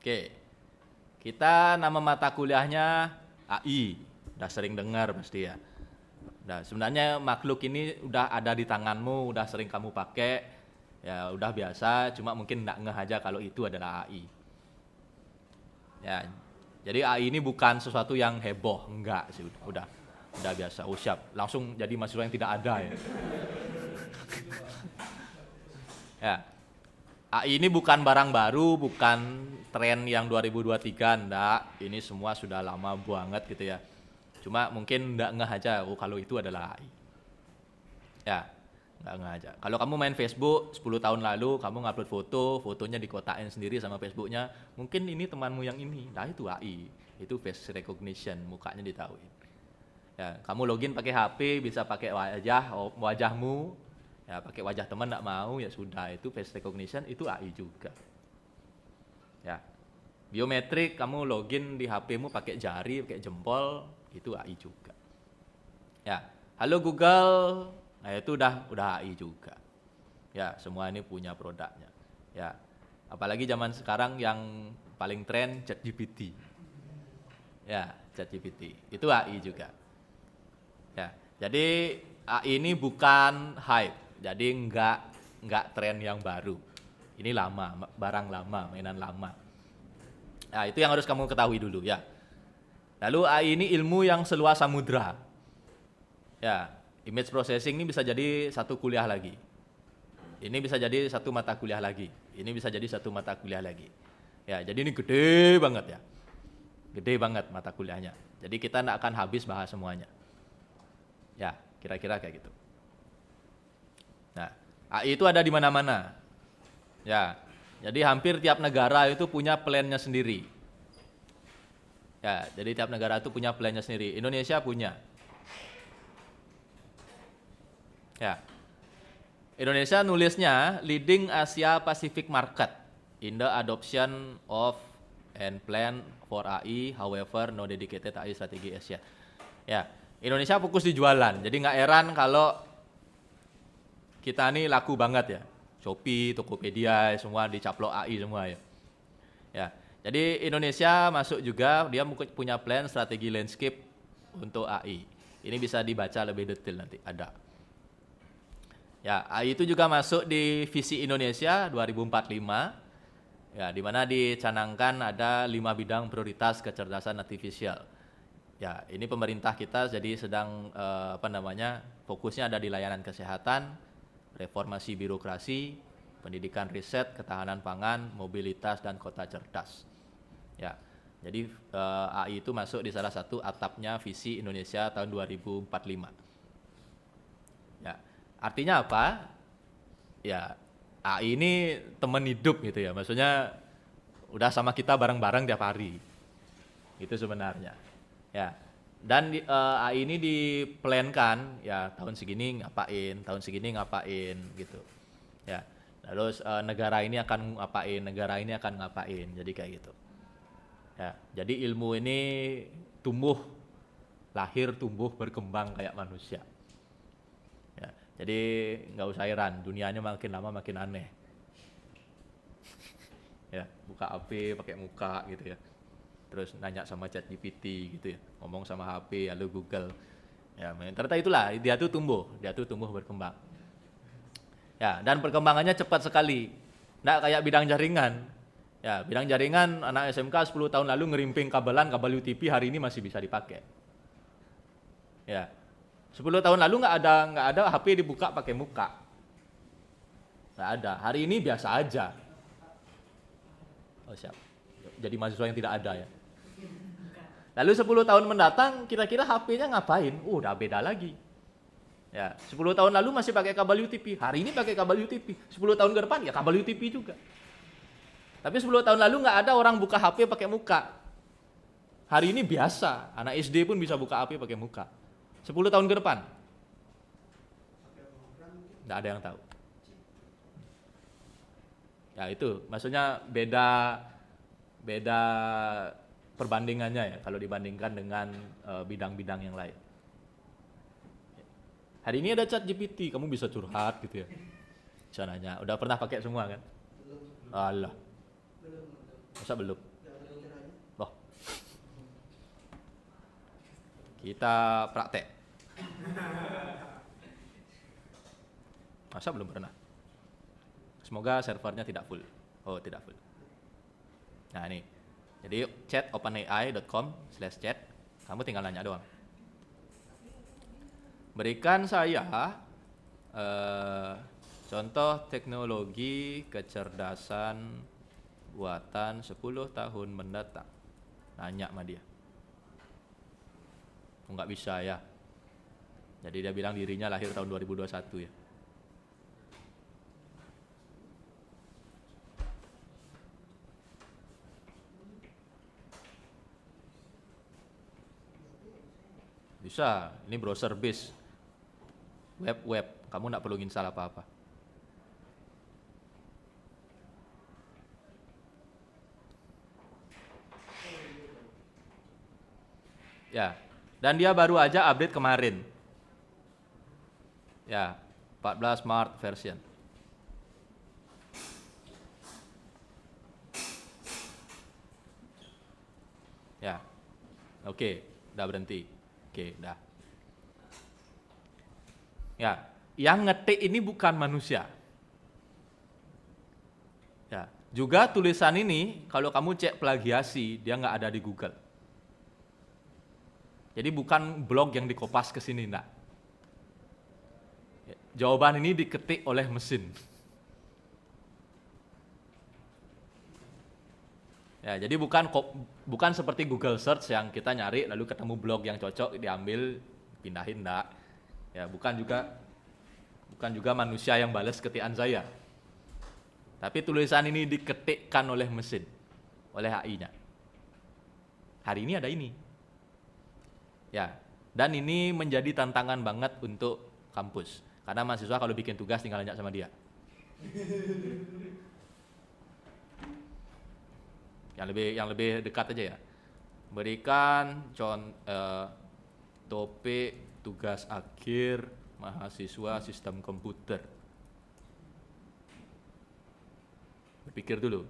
Oke, kita nama mata kuliahnya AI. Udah sering dengar pasti ya. Nah, sebenarnya makhluk ini udah ada di tanganmu, udah sering kamu pakai, ya udah biasa, cuma mungkin nggak ngeh aja kalau itu adalah AI. Ya, jadi AI ini bukan sesuatu yang heboh, enggak sih, udah biasa. Oh siap, langsung jadi mahasiswa yang tidak ada ya. Ya, AI ini bukan barang baru, bukan tren yang 2023, enggak. Ini semua sudah lama banget gitu ya. Cuma mungkin enggak ngeh aja, oh kalau itu adalah AI. Ya, enggak ngeh aja. Kalau kamu main Facebook 10 tahun lalu, kamu ngupload fotonya dikotakin sendiri sama Facebooknya, mungkin ini temanmu yang ini. Nah itu AI, itu face recognition, mukanya ditahuin. Ya, kamu login pakai HP, bisa pakai wajahmu, ya pakai wajah teman enggak mau, ya sudah, itu face recognition, itu AI juga. Ya, biometrik, kamu login di HP-mu pakai jari, pakai jempol, itu AI juga. Ya, halo Google, nah itu udah AI juga. Ya, semua ini punya produknya. Ya, apalagi zaman sekarang yang paling tren ChatGPT. Ya, ChatGPT, itu AI juga. Ya, jadi AI ini bukan hype, jadi enggak tren yang baru. Ini lama, barang lama, mainan lama. Nah, itu yang harus kamu ketahui dulu ya. Lalu AI ini ilmu yang seluas samudra. Ya, image processing ini bisa jadi satu kuliah lagi. Ini bisa jadi satu mata kuliah lagi. Ini bisa jadi satu mata kuliah lagi. Ya, jadi ini gede banget ya. Gede banget mata kuliahnya. Jadi kita tidak akan habis bahas semuanya. Ya, kira-kira kayak gitu. Nah, AI itu ada di mana-mana. Ya, jadi hampir tiap negara itu punya plan-nya sendiri. Ya, jadi tiap negara itu punya plan-nya sendiri. Indonesia punya. Ya, Indonesia nulisnya leading Asia Pacific market in the adoption of and plan for AI, however no dedicated AI strategi Asia. Ya, Indonesia fokus di jualan, jadi nggak heran kalau kita ini laku banget ya. Shopee, Tokopedia, semua dicaplok AI semua ya. Ya, jadi Indonesia masuk juga, dia punya plan strategi landscape untuk AI. Ini bisa dibaca lebih detail nanti, ada. Ya, AI itu juga masuk di visi Indonesia 2045. Ya, di mana dicanangkan ada 5 bidang prioritas kecerdasan artifisial. Ya, ini pemerintah kita jadi sedang fokusnya ada di layanan kesehatan, reformasi birokrasi, pendidikan riset, ketahanan pangan, mobilitas dan kota cerdas. Ya, jadi AI itu masuk di salah satu atapnya visi Indonesia tahun 2045. Ya, artinya apa? Ya, AI ini teman hidup gitu ya, maksudnya udah sama kita bareng-bareng tiap hari. Itu sebenarnya. Ya, dan AI ini diplankan ya tahun segini ngapain gitu. Ya, terus negara ini akan ngapain, jadi kayak gitu. Ya, jadi ilmu ini lahir tumbuh berkembang kayak manusia. Ya, jadi nggak usah heran, dunianya makin lama makin aneh. Ya, buka HP pakai muka gitu ya. Terus nanya sama ChatGPT gitu ya, ngomong sama HP, halo Google. Ya, ternyata itulah dia tuh tumbuh berkembang. Ya, dan perkembangannya cepat sekali. Nggak kayak bidang jaringan. Ya, bidang jaringan anak SMK 10 tahun lalu ngerimping kabel UTP, hari ini masih bisa dipakai. Ya. 10 tahun lalu nggak ada HP dibuka pakai muka. Nggak ada. Hari ini biasa aja. Oh, siap. Jadi mahasiswa yang tidak ada ya. Lalu 10 tahun mendatang kira-kira HP-nya ngapain? Udah beda lagi. Ya, 10 tahun lalu masih pakai kabel UTP, hari ini pakai kabel UTP. 10 tahun ke depan ya kabel UTP juga. Tapi 10 tahun lalu nggak ada orang buka HP pakai muka. Hari ini biasa, anak SD pun bisa buka HP pakai muka. 10 tahun ke depan nggak ada yang tahu. Ya itu, maksudnya beda perbandingannya ya kalau dibandingkan dengan bidang-bidang yang lain. Hari ini ada ChatGPT, kamu bisa curhat gitu ya. Bisa nanya, udah pernah pakai semua kan? Alah. Masa belum? Kita praktek. Masa belum pernah? Semoga servernya tidak full. Oh, tidak full. Nah, ini. Jadi chat openai.com/chat. Kamu tinggal nanya doang. Berikan saya contoh teknologi kecerdasan buatan 10 tahun mendatang. Nanya sama dia. Nggak bisa ya. Jadi dia bilang dirinya lahir tahun 2021 ya. Bisa, ini browser base. Web, kamu nggak perlu install apa-apa. Ya, dan dia baru aja update kemarin. Ya, 14 Maret version. Ya, oke, udah berhenti. Oke, udah. Ya, yang ngetik ini bukan manusia. Ya, juga tulisan ini kalau kamu cek plagiasi, dia nggak ada di Google. Jadi bukan blog yang dikopas ke sini, enggak. Jawaban ini diketik oleh mesin. Ya, jadi bukan seperti Google Search yang kita nyari lalu ketemu blog yang cocok diambil pindahin, enggak. Ya, bukan juga manusia yang balas ketikan saya. Tapi tulisan ini diketikkan oleh mesin, oleh AI-nya. Hari ini ada ini. Ya, dan ini menjadi tantangan banget untuk kampus. Karena mahasiswa kalau bikin tugas tinggal nanya sama dia. Yang lebih dekat aja ya. Berikan topik tugas akhir mahasiswa sistem komputer. Berpikir dulu,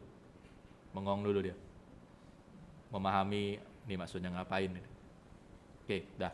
mengong dulu dia, memahami ini maksudnya ngapain. Oke, dah.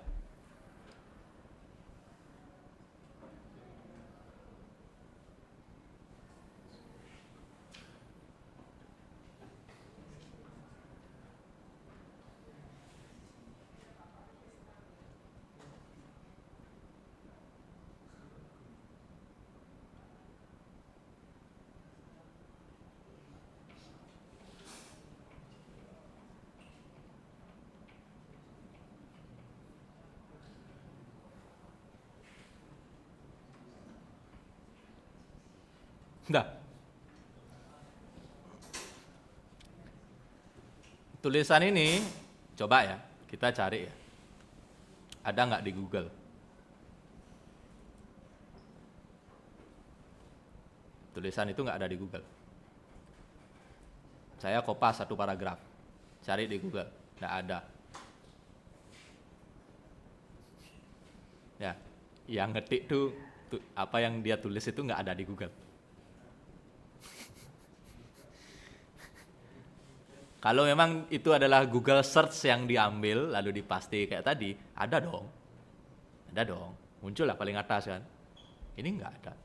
Dah. Tulisan ini coba ya, kita cari ya. Ada nggak di Google? Tulisan itu nggak ada di Google. Saya kopas satu paragraf, cari di Google, nggak ada. Ya, yang ngetik tuh apa yang dia tulis itu nggak ada di Google. Kalau memang itu adalah Google Search yang diambil lalu dipasti kayak tadi, ada dong. Ada dong. Muncul lah paling atas kan. Ini nggak ada.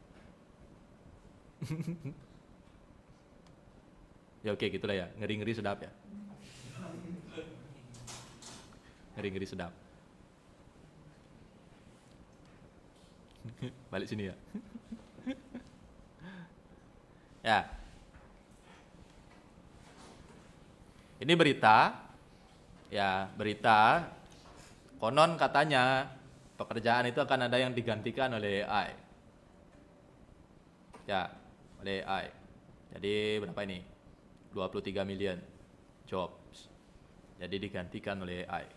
Ya oke gitulah ya. Ngeri-ngeri sedap ya. Ngeri-ngeri sedap. Balik sini ya. Ya. Ini berita, ya berita, konon katanya pekerjaan itu akan ada yang digantikan oleh AI. Ya, oleh AI. Jadi berapa ini? 23 million jobs. Jadi digantikan oleh AI.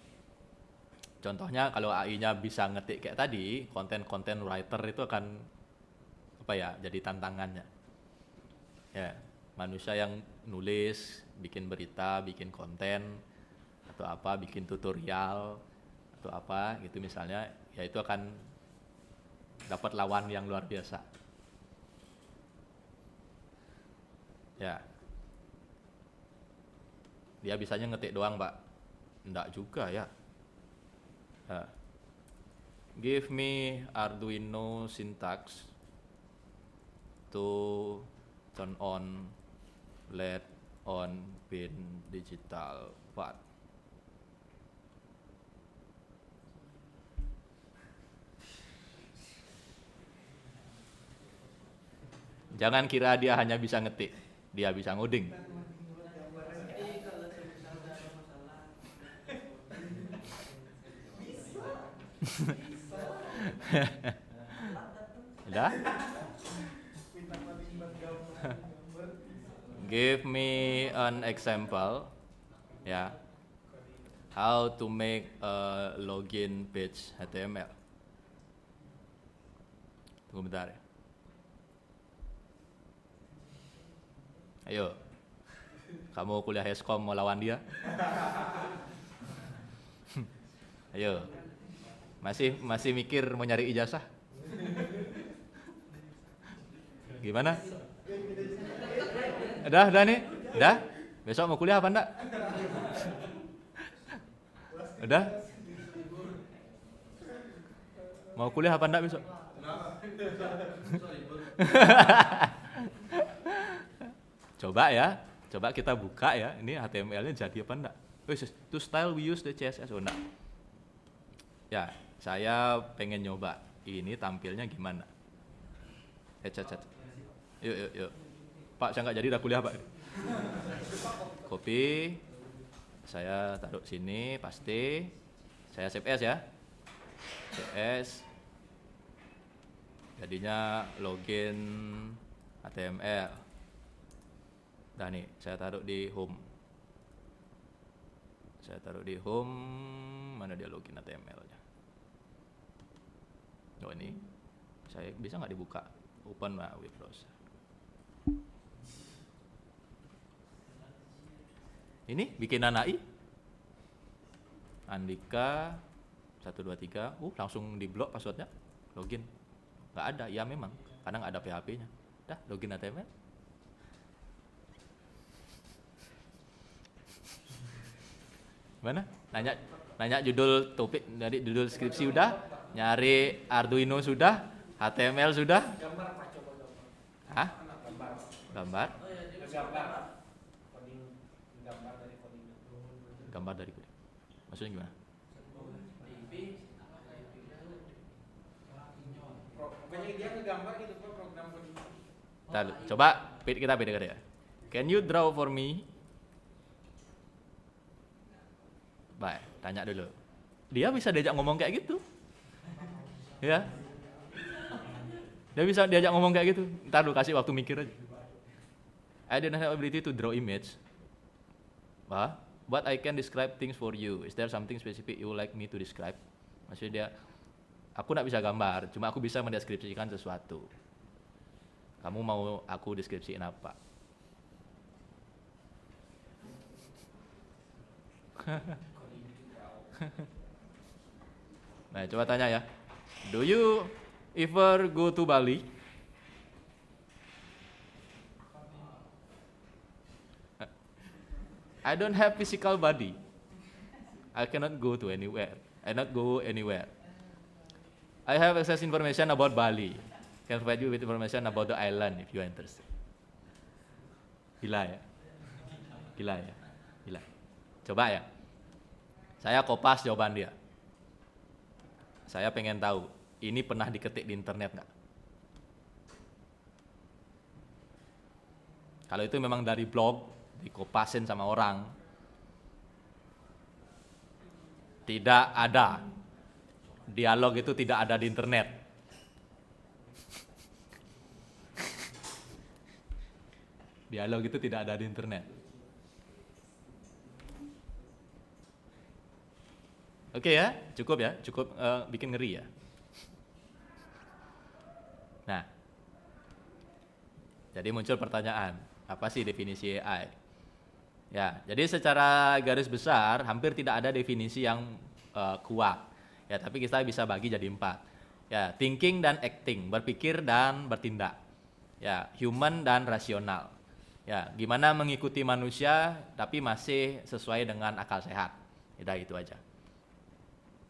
Contohnya kalau AI-nya bisa ngetik kayak tadi, konten-konten writer itu akan apa ya? Jadi tantangannya. Ya, manusia yang nulis, bikin berita, bikin konten atau apa, bikin tutorial atau apa gitu misalnya, ya itu akan dapat lawan yang luar biasa. Ya. Dia bisanya ngetik doang, Pak. Enggak juga ya. Uh, Give me Arduino syntax to turn on LED on pin digital part. Jangan kira dia hanya bisa ngetik, dia bisa ngoding. Udah? Give me an example, ya. How to make a login page HTML. Tunggu bentar ya. Ayo, kamu kuliah Heskom mau lawan dia? Ayo, masih mikir mau nyari ijazah? Gimana? Udah nih? Udah? Besok mau kuliah apa enggak? Udah? Mau kuliah apa enggak besok? Coba kita buka ya, ini HTML-nya jadi apa enggak? To style we use the CSS, oh enggak? Ya, saya pengen nyoba, ini tampilnya gimana? Chat. Yuk. Pak, saya nggak jadi udah kuliah Pak. Copy, saya taruh sini, paste, saya save as ya. Save as, jadinya login HTML. Nah nih, saya taruh di home. Mana dia login HTML-nya? Oh ini, saya bisa nggak dibuka? Open web browser. Ini bikinan AI. Andika 123. Langsung diblok passwordnya. Login. Nggak ada. Ya memang. Karena nggak ada PHP-nya. Dah, login HTML. Mana? Nanya judul topik dari judul skripsi udah, nyari Arduino sudah, HTML sudah. Gambar Pak, coba gambar. Hah? Gambar? Gambar dari coding. Maksudnya gimana? Pokoknya dia ngegambar gitu Pak, program coding. Coba kita beda ya. Can you draw for me? Baik, tanya dulu. Dia bisa diajak ngomong kayak gitu. Ya. Dia bisa diajak ngomong kayak gitu. Ntar lu kasih waktu mikir aja. I don't have ability to draw image. But I can describe things for you. Is there something specific you would like me to describe? Maksudnya dia, aku nggak bisa gambar, cuma aku bisa mendeskripsikan sesuatu. Kamu mau aku deskripsiin apa? Nah, coba tanya ya. Do you ever go to Bali? I don't have physical body. I cannot go to anywhere. I not go anywhere. I have access information about Bali. Can provide you with information about the island if you are interested. Gila ya. Coba ya. Saya kopas jawaban dia. Saya pengen tahu, ini pernah diketik di internet nggak? Kalau itu memang dari blog, dikopasin sama orang, tidak ada. Dialog itu tidak ada di internet. Dialog itu tidak ada di internet. Oke ya, cukup bikin ngeri ya. Nah, jadi muncul pertanyaan, apa sih definisi AI? Ya, jadi secara garis besar hampir tidak ada definisi yang kuat. Ya, tapi kita bisa bagi jadi 4. Ya, thinking dan acting, berpikir dan bertindak. Ya, human dan rasional. Ya, gimana mengikuti manusia tapi masih sesuai dengan akal sehat. Itu aja.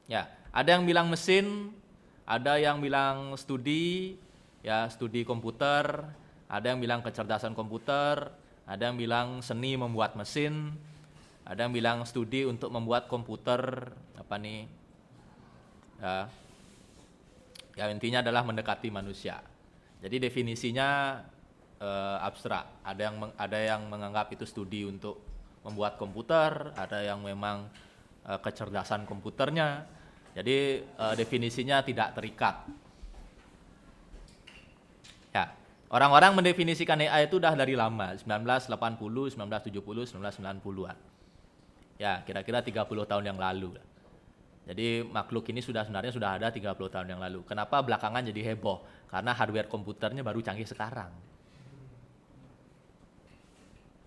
Ya, Ada yang bilang mesin, ada yang bilang studi, ya studi komputer, ada yang bilang kecerdasan komputer, ada yang bilang seni membuat mesin, ada yang bilang studi untuk membuat komputer apa nih? Ya intinya adalah mendekati manusia. Jadi definisinya abstrak. Ada yang menganggap itu studi untuk membuat komputer, ada yang memang kecerdasan komputernya. Jadi definisinya tidak terikat. Ya, orang-orang mendefinisikan AI itu udah dari lama, 1980, 1970, 1990-an. Ya, kira-kira 30 tahun yang lalu. Jadi makhluk ini sebenarnya sudah ada 30 tahun yang lalu. Kenapa belakangan jadi heboh? Karena hardware komputernya baru canggih sekarang.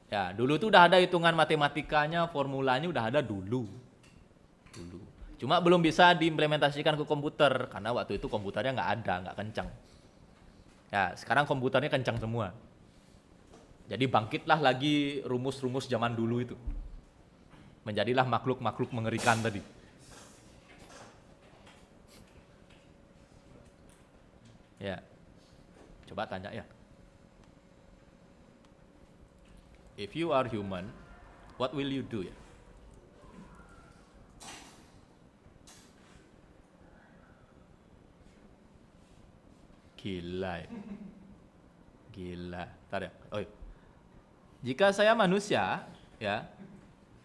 Ya, dulu tuh udah ada hitungan matematikanya, formulanya udah ada dulu. Cuma belum bisa diimplementasikan ke komputer karena waktu itu komputernya nggak kencang. Ya, sekarang komputernya kencang semua. Jadi bangkitlah lagi rumus-rumus zaman dulu itu. Menjadilah makhluk-makhluk mengerikan tadi. Ya, coba tanya ya. If you are human, what will you do ya? Gila ya. Gila. Bentar ya. Oh, iya. Jika saya manusia, ya,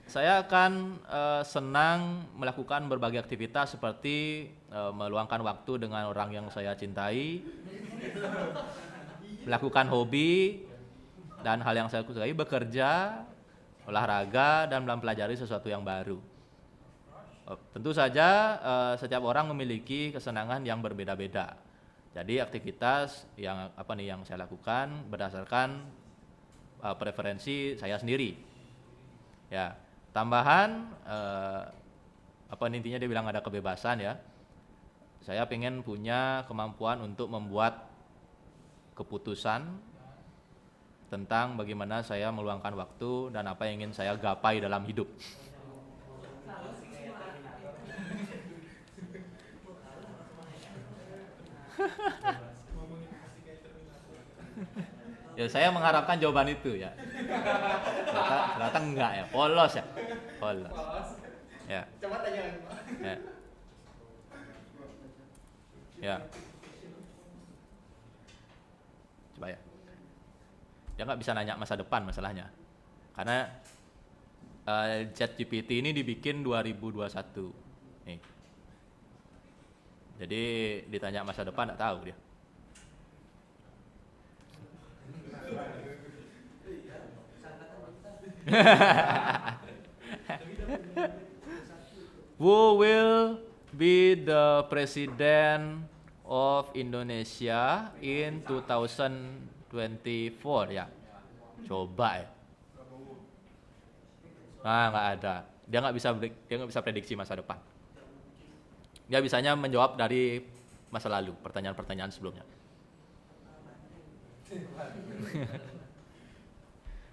saya akan senang melakukan berbagai aktivitas seperti meluangkan waktu dengan orang yang saya cintai, melakukan hobi dan hal yang saya sukai, bekerja, olahraga, dan mempelajari sesuatu yang baru. Tentu saja setiap orang memiliki kesenangan yang berbeda-beda. Jadi aktivitas yang saya lakukan berdasarkan preferensi saya sendiri. Ya, tambahan intinya dia bilang ada kebebasan ya. Saya pengen punya kemampuan untuk membuat keputusan tentang bagaimana saya meluangkan waktu dan apa yang ingin saya gapai dalam hidup. Ya saya mengharapkan jawaban itu ya. Ternyata enggak ya, polos ya. Polos. Ya. Coba tanya lagi, Pak. Ya. Ya. Coba ya. Dia nggak bisa nanya masa depan masalahnya. Karena ChatGPT ini dibikin 2021. Nih. Jadi ditanya masa depan nggak tahu dia. Who will be the president of Indonesia in 2024 ya? Coba ya. Nah, nggak ada. Dia nggak bisa prediksi masa depan. Dia bisanya menjawab dari masa lalu, pertanyaan-pertanyaan sebelumnya.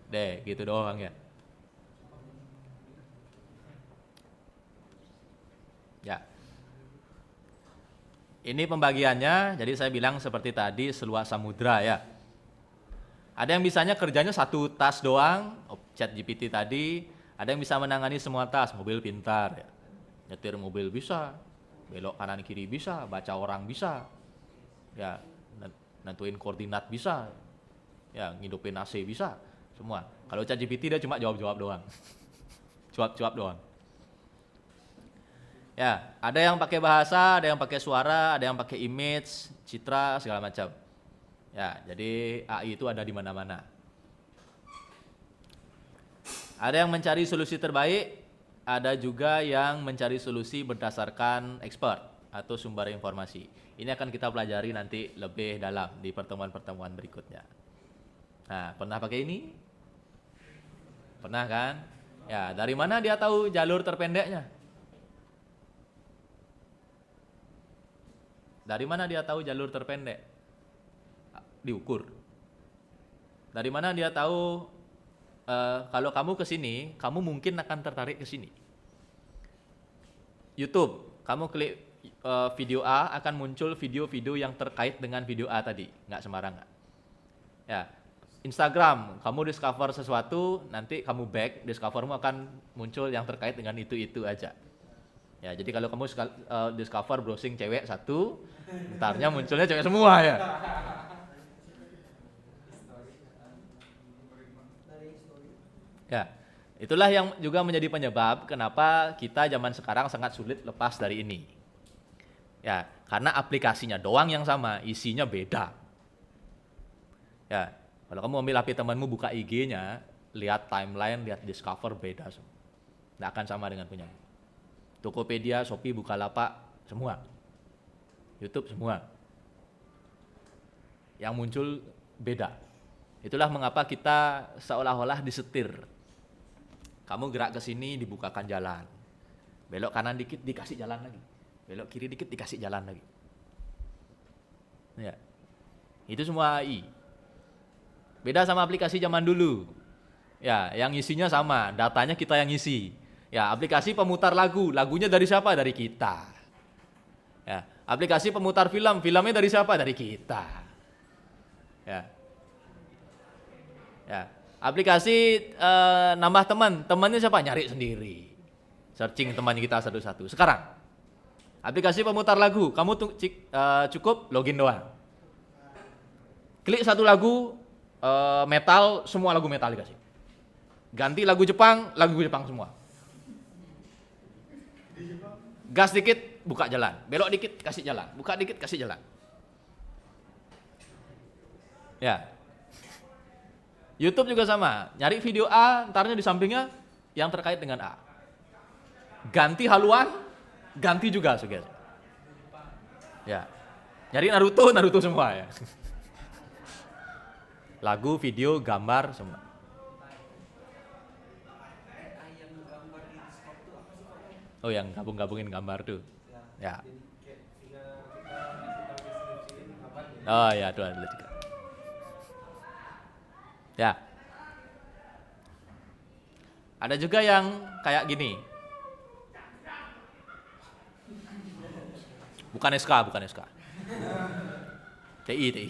Deh, gitu doang ya. Ya. Ini pembagiannya, jadi saya bilang seperti tadi seluas samudra ya. Ada yang bisanya kerjanya satu task doang, ChatGPT tadi. Ada yang bisa menangani semua task, mobil pintar ya. Nyetir mobil bisa, belok kanan kiri bisa, baca orang bisa. Ya, nentuin koordinat bisa. Ya, ngidupin AC bisa, semua. Kalau ChatGPT dia cuma jawab-jawab doang. Cuap-cuap doang. Ya, ada yang pakai bahasa, ada yang pakai suara, ada yang pakai image, citra, segala macam. Ya, jadi AI itu ada di mana-mana. Ada yang mencari solusi terbaik, ada juga yang mencari solusi berdasarkan expert atau sumber informasi. Ini akan kita pelajari nanti lebih dalam di pertemuan-pertemuan berikutnya. Nah, pernah pakai ini? Pernah kan? Ya, dari mana dia tahu jalur terpendeknya? Dari mana dia tahu jalur terpendek? Diukur. Dari mana dia tahu kalau kamu ke sini, kamu mungkin akan tertarik ke sini? YouTube, kamu klik video A akan muncul video-video yang terkait dengan video A tadi, nggak sembarangan. Ya, Instagram, kamu discover sesuatu, nanti kamu back, discovermu akan muncul yang terkait dengan itu aja. Ya, jadi kalau kamu discover browsing cewek satu, entarnya munculnya cewek semua ya. Ya, itulah yang juga menjadi penyebab kenapa kita zaman sekarang sangat sulit lepas dari ini. Ya, karena aplikasinya doang yang sama, isinya beda. Ya, kalau kamu ambil HP temanmu, buka IG-nya, lihat timeline, lihat discover, beda semua. Nggak akan sama dengan punya. Tokopedia, Shopee, Bukalapak, semua. YouTube semua. Yang muncul beda. Itulah mengapa kita seolah-olah disetir. Kamu gerak ke sini, dibukakan jalan. Belok kanan dikit, dikasih jalan lagi. Belok kiri dikit, dikasih jalan lagi. Ya. Itu semua AI. Beda sama aplikasi zaman dulu. Ya, yang isinya sama, datanya kita yang isi. Ya, aplikasi pemutar lagu, lagunya dari siapa? Dari kita. Ya, aplikasi pemutar film, filmnya dari siapa? Dari kita. Ya. Ya, aplikasi nambah teman, temannya siapa? Nyari sendiri. Searching teman kita satu-satu. Sekarang, aplikasi pemutar lagu, kamu cukup login doang. Klik satu lagu metal, semua lagu metal dikasih. Ganti lagu Jepang semua. Gas dikit, buka jalan. Belok dikit, kasih jalan. Buka dikit, kasih jalan. Ya. YouTube juga sama. Nyari video A, entarnya di sampingnya yang terkait dengan A. Ganti haluan, ganti juga guys. Ya. Nyari Naruto semua ya. Lagu, video, gambar semua. Oh, yang gabungin gambar tuh. Ya. Oh ya, tuh ada juga. Ya. Ada juga yang kayak gini. Bukan SK. TI.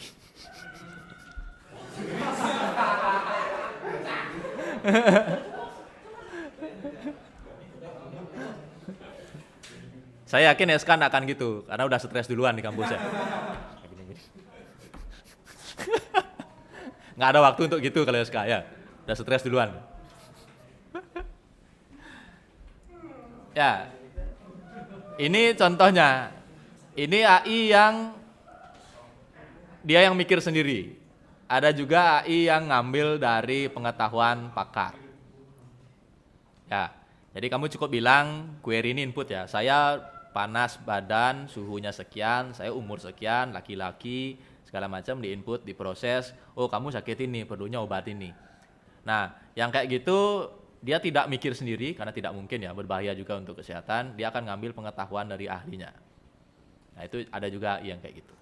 Saya yakin SK nggak akan gitu, karena udah stres duluan di kampusnya. Nggak ada waktu untuk gitu kalau SK ya, udah stres duluan. Ya, ini contohnya. Ini AI yang dia yang mikir sendiri. Ada juga AI yang ngambil dari pengetahuan pakar. Ya, jadi kamu cukup bilang query ini input ya. Saya panas badan, suhunya sekian, saya umur sekian, laki-laki, segala macam di input, diproses. Oh, kamu sakit ini, perlunya obat ini. Nah, yang kayak gitu dia tidak mikir sendiri karena tidak mungkin ya, berbahaya juga untuk kesehatan. Dia akan ngambil pengetahuan dari ahlinya. Nah, itu ada juga yang kayak gitu.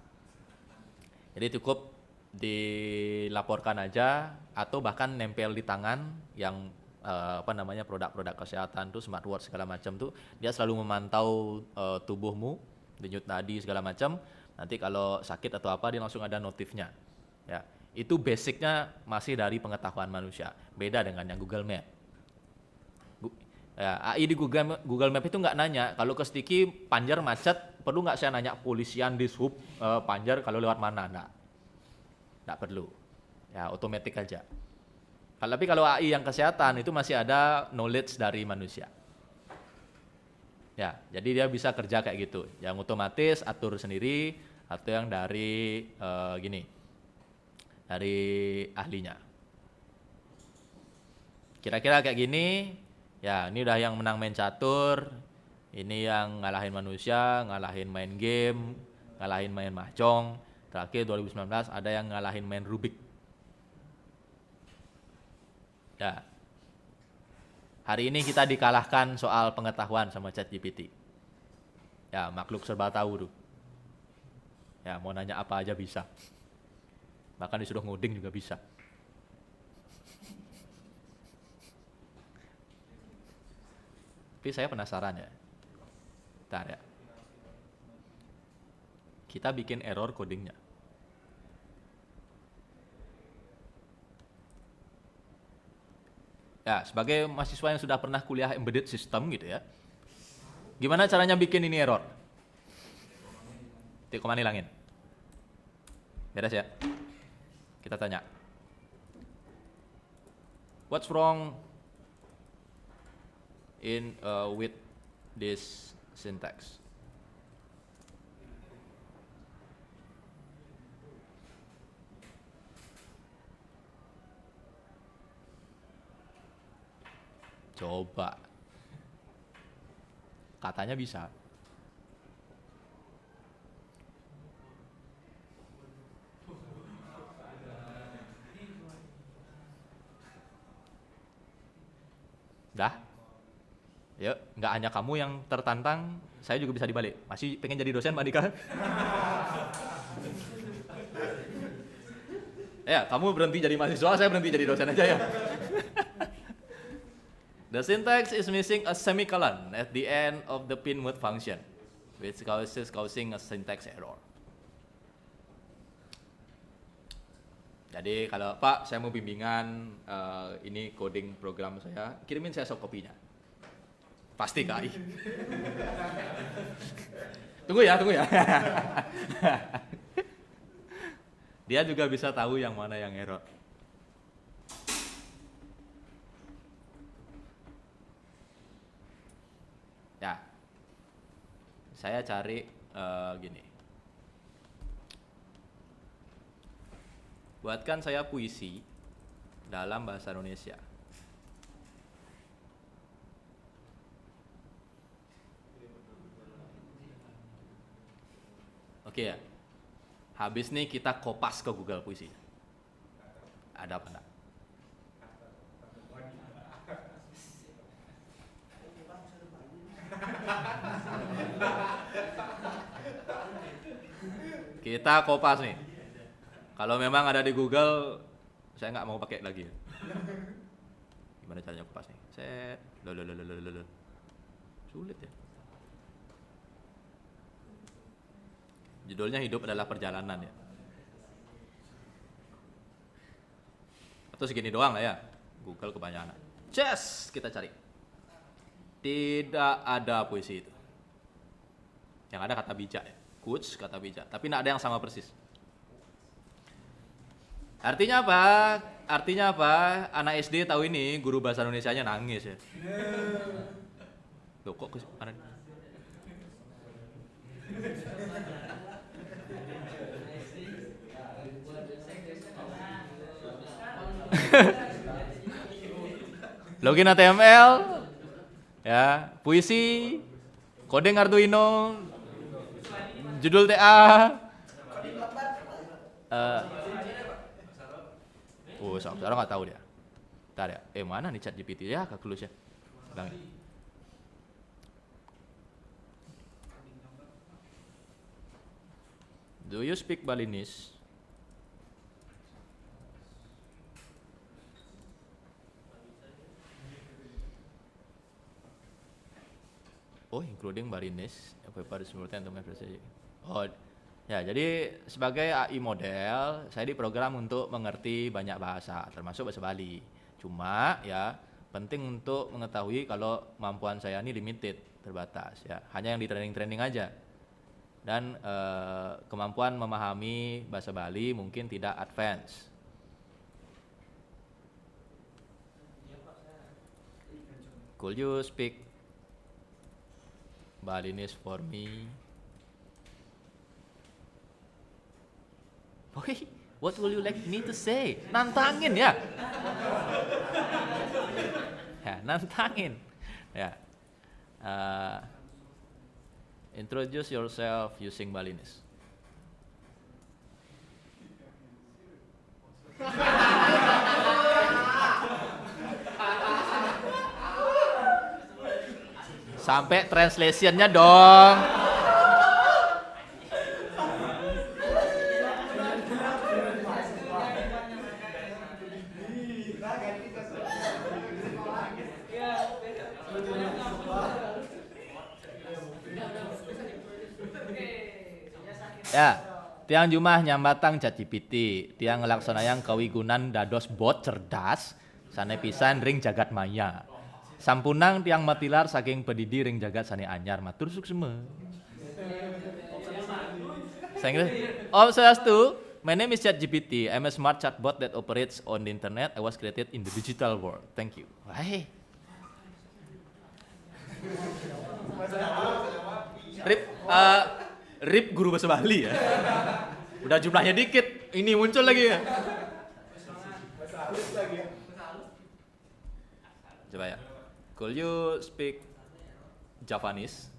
Jadi cukup dilaporkan aja atau bahkan nempel di tangan yang produk-produk kesehatan tuh, smartwatch segala macam tuh, dia selalu memantau tubuhmu, denyut nadi segala macam. Nanti kalau sakit atau apa dia langsung ada notifnya. Ya, itu basicnya masih dari pengetahuan manusia. Beda dengan yang Google Map. Ya, AI di Google Map itu nggak nanya kalau ke Stiki Panjer macet, perlu nggak saya nanya polisian di sub Panjer kalau lewat mana? Nggak perlu. Ya, otomatis aja. Tapi kalau AI yang kesehatan itu masih ada knowledge dari manusia. Ya, jadi dia bisa kerja kayak gitu. Yang otomatis atur sendiri atau yang dari dari ahlinya. Kira-kira kayak gini. Ya, ini udah yang menang main catur. Ini yang ngalahin manusia, ngalahin main game, ngalahin main mahjong. Terakhir 2019 ada yang ngalahin main Rubik. Ya. Hari ini kita dikalahkan soal pengetahuan sama ChatGPT. Ya, makhluk serba tahu tuh. Ya, mau nanya apa aja bisa. Bahkan disuruh ngoding juga bisa. Tapi saya penasaran ya. Bentar ya. kita bikin error codingnya. Ya, sebagai mahasiswa yang sudah pernah kuliah embedded system gitu ya, gimana caranya bikin ini error? Titik koma hilangin. Beres ya? Kita tanya. What's wrong in with this syntax? Coba. Katanya bisa. Dah? Yuk, nggak hanya kamu yang tertantang, saya juga bisa dibalik. Masih pengen jadi dosen, Mbak Dika? Ya, kamu berhenti jadi mahasiswa, saya berhenti jadi dosen aja ya. The syntax is missing a semicolon at the end of the pin mode function, which causing a syntax error. Jadi kalau Pak, saya mau bimbingan ini coding program saya, kirimin saya soft copy-nya. Pasti KAI. Tunggu ya. Dia juga bisa tahu yang mana yang error. Ya, saya cari gini. Buatkan saya puisi dalam bahasa Indonesia. Oke ya. Habis nih kita kopas ke Google puisi. Ada apa enggak? Kita kopas nih. Kalau memang ada di Google, saya nggak mau pakai lagi. Gimana caranya kopas nih? Set, sulit ya. Judulnya Hidup Adalah Perjalanan ya. Atau segini doang lah ya. Google kebanyakan. Yes, kita cari. Tidak ada puisi itu. Yang ada kata bijak ya. Quotes kata bijak. Tapi tidak ada yang sama persis. Artinya apa? Artinya apa? Anak SD tahu ini, guru bahasa Indonesianya nangis ya. Loh kok mana? Login HTML, ya, puisi, coding Arduino, judul TA. Sekarang nggak tahu dia. Ntar ya. Mana nih ChatGPT ya? Kalkulus ya. Bilangin. Do you speak Balinese? Oh, including Balinese. Oh, ya, jadi sebagai AI model, saya diprogram untuk mengerti banyak bahasa, termasuk bahasa Bali. Cuma ya penting untuk mengetahui kalau kemampuan saya ini limited, terbatas ya. Hanya yang di training aja. Dan kemampuan memahami bahasa Bali mungkin tidak advance. Could you speak Balinese for me? Boy, what will you like me to say? Nantangin ya. Ya, nantangin. Ya. Introduce yourself using Balinese. Sampai translationnya dong. Ya, tiang jumah nyambatang ChatGPT, tiang ngelaksanayang kawigunan dados bot cerdas, sane pisan ring jagat maya. Sampunang tiang matilar saking pedidi ring jagat sane anyar, matur suksema. Saya Om Swastiastu, my name is ChatGPT. I'm a smart chatbot that operates on the internet. I was created in the digital world. Thank you. Wahai. Rip, Rip guru bahasa Bali ya. Udah jumlahnya dikit, ini muncul lagi ya. Coba ya. Could you speak Javanese?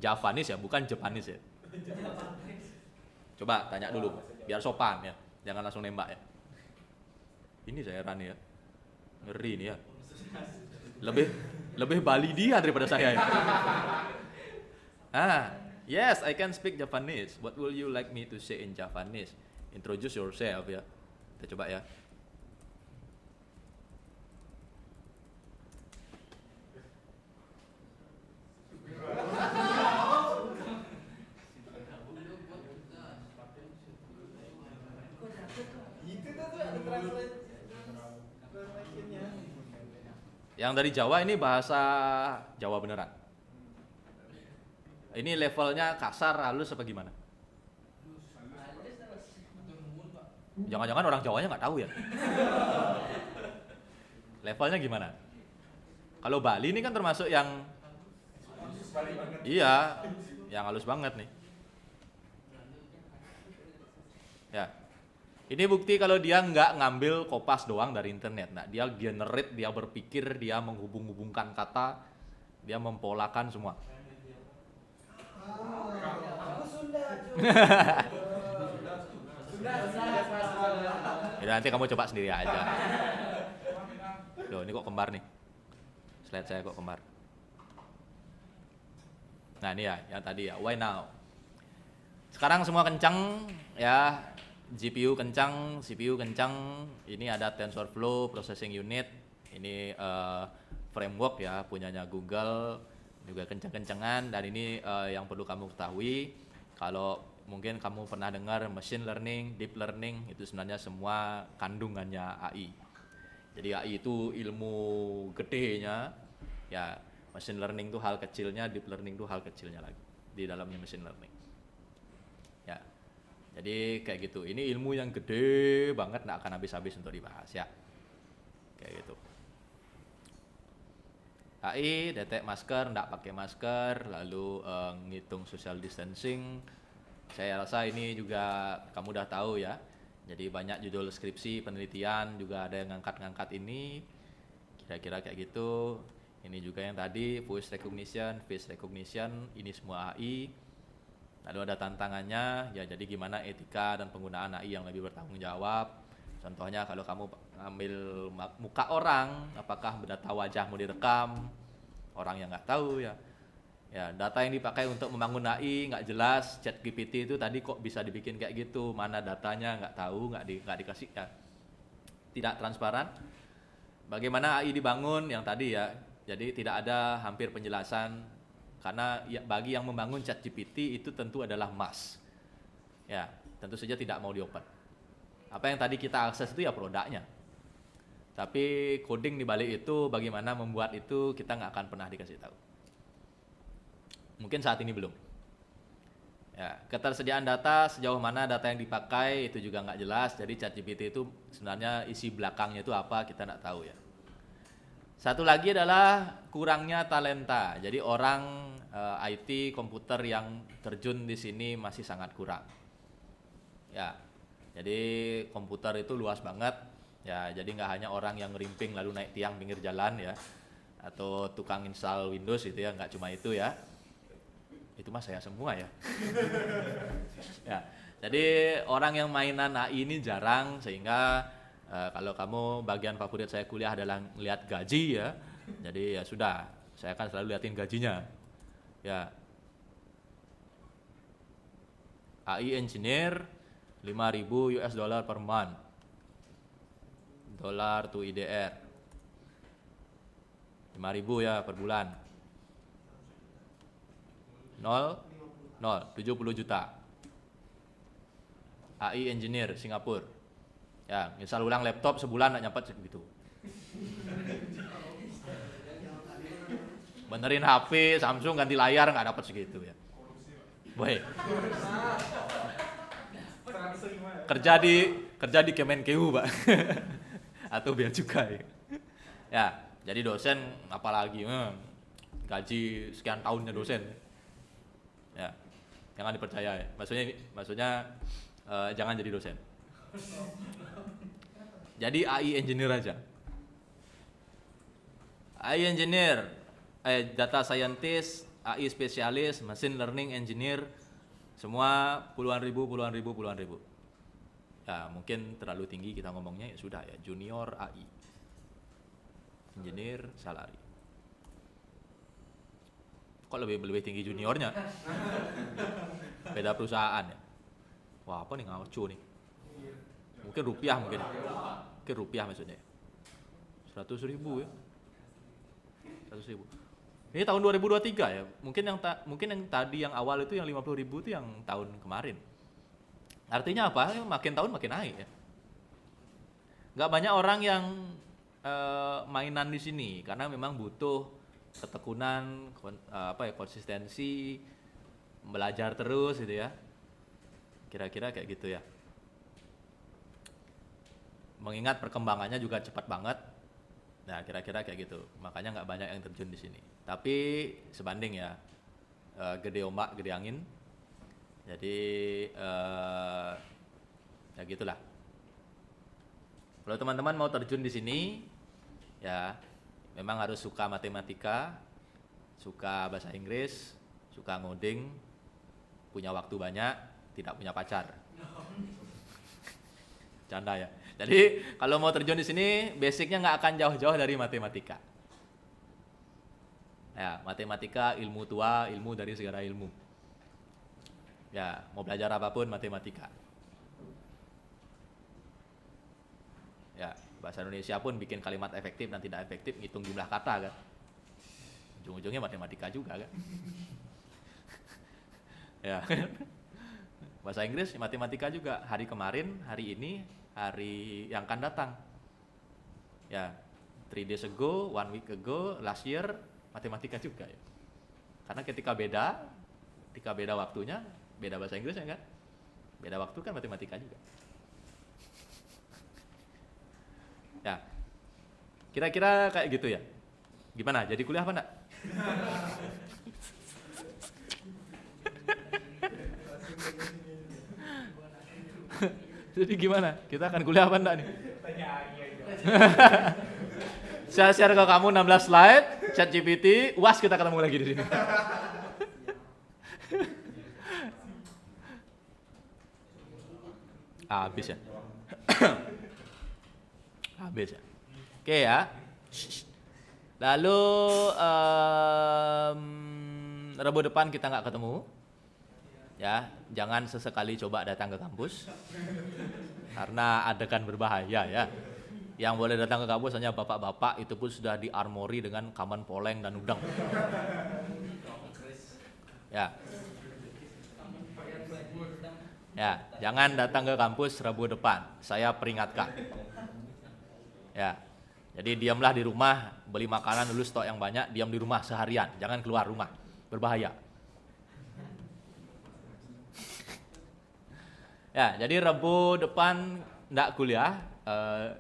Javanese ya, bukan Japanese ya. Coba tanya dulu, biar sopan ya. Jangan langsung nembak ya. Ini saya Rani ya. Ngeri nih ya. Lebih Bali dia daripada saya ya. Yes, I can speak Japanese. What will you like me to say in Japanese? Introduce yourself ya. Kita coba ya. Yang dari Jawa ini bahasa Jawa beneran. Ini levelnya kasar, halus apa gimana? Jangan-jangan orang Jawanya nggak tahu ya? Levelnya gimana? Kalau Bali ini kan termasuk yang iya, yang halus banget nih. Ya, ini bukti kalau dia nggak ngambil kopas doang dari internet. Nah, dia generate, dia berpikir, dia menghubung-hubungkan kata, dia mempolakan semua. Ya, nanti kamu coba sendiri aja. Loh, ini kok kembar nih. Slide saya kok kembar. Nah, ini ya, yang tadi ya. Why now? Sekarang semua kencang ya. GPU kencang, CPU kencang. Ini ada TensorFlow Processing Unit. Ini framework ya, punyanya Google. Juga kencang-kencangan. Dan ini yang perlu kamu ketahui. Kalau mungkin kamu pernah dengar machine learning, deep learning, itu sebenarnya semua kandungannya AI. Jadi AI itu ilmu gedenya, ya machine learning itu hal kecilnya, deep learning itu hal kecilnya lagi di dalamnya machine learning. Ya, jadi kayak gitu. Ini ilmu yang gede banget, nggak akan habis-habis untuk dibahas ya. Kayak gitu. AI detek masker, nggak pakai masker, lalu ngitung social distancing. Saya rasa ini juga kamu udah tahu ya. Jadi banyak judul skripsi, penelitian juga ada yang ngangkat-ngangkat ini. Kira-kira kayak gitu. Ini juga yang tadi voice recognition, face recognition, ini semua AI. Lalu ada tantangannya, ya jadi gimana etika dan penggunaan AI yang lebih bertanggung jawab. Contohnya kalau kamu ambil muka orang, apakah data wajahmu direkam? Orang yang nggak tahu ya. Ya, data yang dipakai untuk membangun AI nggak jelas. ChatGPT itu tadi kok bisa dibikin kayak gitu? Mana datanya nggak tahu, nggak dikasih ya. Tidak transparan. Bagaimana AI dibangun yang tadi ya. Jadi tidak ada hampir penjelasan karena ya, bagi yang membangun ChatGPT itu tentu adalah emas. Ya, tentu saja tidak mau diopen. Apa yang tadi kita akses itu ya produknya. Tapi coding di balik itu, bagaimana membuat itu kita nggak akan pernah dikasih tahu. Mungkin saat ini belum. Ya, ketersediaan data, sejauh mana data yang dipakai itu juga nggak jelas. Jadi ChatGPT itu sebenarnya isi belakangnya itu apa kita nggak tahu ya. Satu lagi adalah kurangnya talenta. Jadi orang IT komputer yang terjun di sini masih sangat kurang. Ya, jadi komputer itu luas banget. Ya, jadi nggak hanya orang yang ngerimping lalu naik tiang pinggir jalan ya, atau tukang install Windows itu ya, nggak cuma itu ya. Itu mah saya semua ya. Ya, jadi orang yang mainan AI ini jarang sehingga kalau kamu bagian favorit saya kuliah adalah lihat gaji ya. Jadi ya sudah, saya akan selalu liatin gajinya. Ya. AI engineer 5.000 US dollar per month. Dolar to IDR. 5.000 ya per bulan. Nol, 70 juta. AI engineer Singapura. Ya, misal ulang laptop sebulan nggak nyampe segitu. Benerin HP Samsung ganti layar nggak dapat segitu ya. Boy. Kerja di Kemenkeu, Pak. Atau bea cukai. Ya, jadi dosen apalagi gaji sekian tahunnya dosen. Ya. Jangan dipercaya ya. Maksudnya jangan jadi dosen. Jadi AI engineer aja. AI engineer, data scientist, AI spesialis, machine learning engineer, semua puluhan ribu. Ya, mungkin terlalu tinggi kita ngomongnya, ya sudah ya, junior AI. Engineer salary. Kok lebih tinggi juniornya? Beda perusahaan ya. Wah, apa nih ngaco nih? Mungkin rupiah mungkin. Mungkin rupiah maksudnya. 100.000 ya. 100.000. Ini tahun 2023 ya. Mungkin yang tadi yang awal itu yang 50.000 itu yang tahun kemarin. Artinya apa? Makin tahun makin naik ya. Nggak banyak orang yang mainan di sini karena memang butuh ketekunan, konsistensi, belajar terus gitu ya. Kira-kira kayak gitu ya. Mengingat perkembangannya juga cepat banget. Nah, kira-kira kayak gitu. Makanya nggak banyak yang terjun di sini. Tapi sebanding ya, gede ombak, gede angin. Jadi ya gitulah. Kalau teman-teman mau terjun di sini, ya memang harus suka matematika, suka bahasa Inggris, suka ngoding, punya waktu banyak, tidak punya pacar. Canda ya. Jadi kalau mau terjun di sini, basicnya nggak akan jauh-jauh dari matematika. Ya, matematika ilmu tua, ilmu dari segala ilmu. Ya, mau belajar apapun matematika. Ya, bahasa Indonesia pun bikin kalimat efektif dan tidak efektif, ngitung jumlah kata kan. Ujung-ujungnya matematika juga kan. Ya. Bahasa Inggris matematika juga, hari kemarin, hari ini, hari yang akan datang. Ya, 3 days ago, 1 week ago, last year, matematika juga ya. Karena ketika beda waktunya, beda bahasa Inggrisnya kan, beda waktu kan matematika juga. Ya, kira-kira kayak gitu ya. Gimana? Jadi kuliah apa enggak? Jadi gimana? Kita akan kuliah apa enggak nih? Saya share ke kamu 16 slide, ChatGPT, UAS kita ketemu lagi di sini. Habis ya. Habis ya. Oke ya. Lalu Rabu depan kita nggak ketemu. Ya, jangan sesekali coba datang ke kampus. Karena adegan berbahaya ya. Yang boleh datang ke kampus hanya bapak-bapak, itu pun sudah diarmori dengan kaman poleng dan udang. Ya. Ya, jangan datang ke kampus Rabu depan. Saya peringatkan. Ya. Jadi diamlah di rumah, beli makanan dulu stok yang banyak, diam di rumah seharian, jangan keluar rumah. Berbahaya. Ya, jadi Rabu depan enggak kuliah,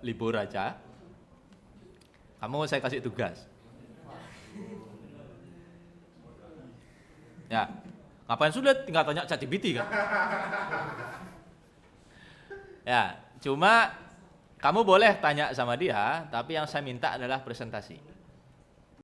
libur aja. Kamu saya kasih tugas. Ya, ngapain sulit? Tinggal tanya ChatGPT kan? Ya, cuma kamu boleh tanya sama dia, tapi yang saya minta adalah presentasi.